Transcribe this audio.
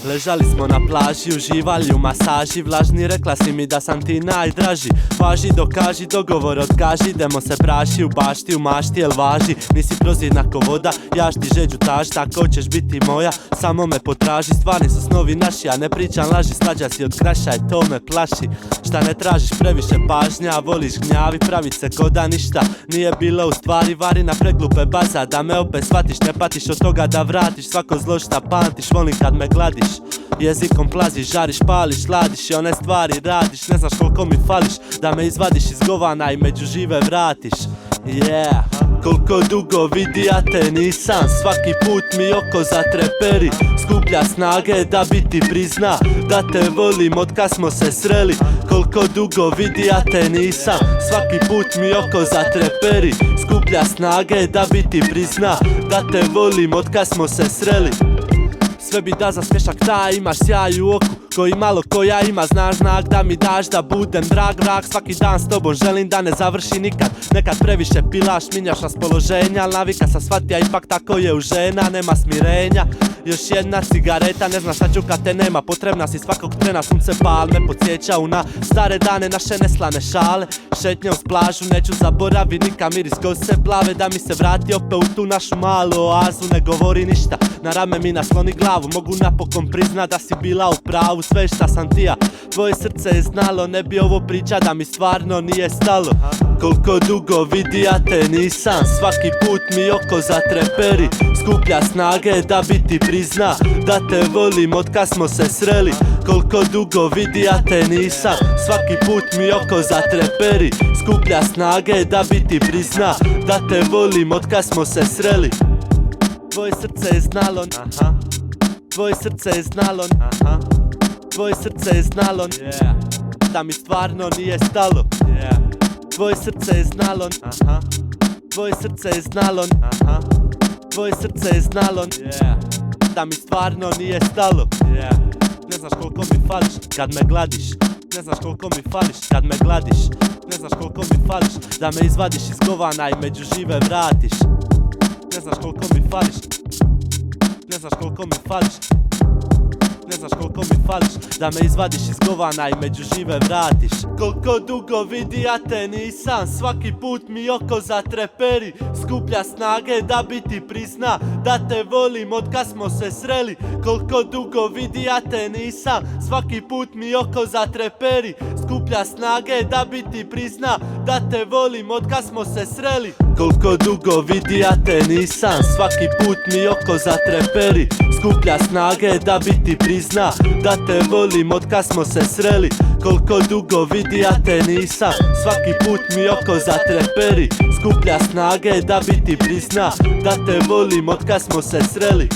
Ležali smo na plaži, uživali u masaži. Vlažni, rekla si mi da sam ti najdraži. Važi, dokaži, dogovor otkaži. Idemo se praši u bašti, u mašti, jel važi? Nisi prozirnako voda, ja ti žeđu taž. Tako ćeš biti moja, samo me potraži. Stvarni su snovi naši, a ne pričam laži. Slađa si od kraša i to me plaši. Šta ne tražiš previše pažnja, a voliš gnjavi, pravit se ko da ništa nije bilo u stvari. Vari na preglupe baza, da me opet shvatiš. Ne patiš od toga da vratiš svako zlo šta pamtiš. Volim kad me gladiš, jezikom plaziš, žariš, pališ, ladiš i one stvari radiš. Ne znaš koliko mi fališ, da me izvadiš iz govana i među žive vratiš. Yeah. Koliko dugo vidi ja te nisam, svaki put mi oko zatreperi. Skuplja snage da bi ti prizna da te volim od kad smo se sreli. Koliko dugo vidi ja te nisam, svaki put mi oko zatreperi. Skuplja snage da bi ti prizna da te volim od kad smo se sreli. Sve bi da za smješak taj, imaš sjaj u oku koji malo koja ima, znaš znak da mi daš da budem drag vrak. Svaki dan s tobom želim da ne završi nikad. Nekad previše pilaš, minjaš raspoloženja, al navika sam shvatija, ipak tako je u žena, nema smirenja. Još jedna cigareta, ne znaš šta ću kad te nema, potrebna si svakog trena. Sunce pal me podsjeća na stare dane, naše neslane šale. Šetnje uz plažu, neću zaboravi nikad miris kose plave. Da mi se vrati opet u tu našu malu oazu, ne govori ništa, na rame mi nasloni glavu. Mogu napokon priznat da si bila u pravu, sve šta sam ti ja, tvoje srce je znalo. Ne bi ovo priča da mi stvarno nije stalo. Koliko dugo vidi ja te nisam, svaki put mi oko zatreperi. Skuplja snage da bi ti prizna da te volim od kad smo se sreli. Koliko dugo vidi ja te nisam, svaki put mi oko zatreperi. Skuplja snage da bi ti prizna da te volim od kad smo se sreli. Tvoje srce je znalo, tvoje srce je znalo, tvoje srce je znalo, da mi stvarno nije stalo. Tvoje srce je znalo, tvoje srce je znalo, tvoje srce je znalo, da mi stvarno nije stalo. Ne znaš koliko mi fališ kad me gladiš, ne znaš koliko mi fališ kad me gladiš. Ne znaš koliko mi fališ da me izvadiš iz govana i među žive vratiš. Ne znaš koliko mi fališ, ne znaš koliko mi fališ, ne znaš koliko mi fališ da me izvadiš iz govana i među žive vratiš. Koliko dugo vidi ja te nisam, svaki put mi oko zatreperi. Skuplja snage da bi ti prizna da te volim od kad smo se sreli. Koliko dugo vidi ja te nisam, svaki put mi oko zatreperi. Skuplja snage da bi ti prizna da te volim od kad smo se sreli. Koliko dugo vidi ja te nisam, svaki put mi oko zatreperi. Skuplja snage da bi ti prizna da te volim od kad smo se sreli. Koliko dugo vidi ja te nisam, svaki put mi oko zatreperi. Skuplja snage da bi ti prizna da te volim od kad smo se sreli.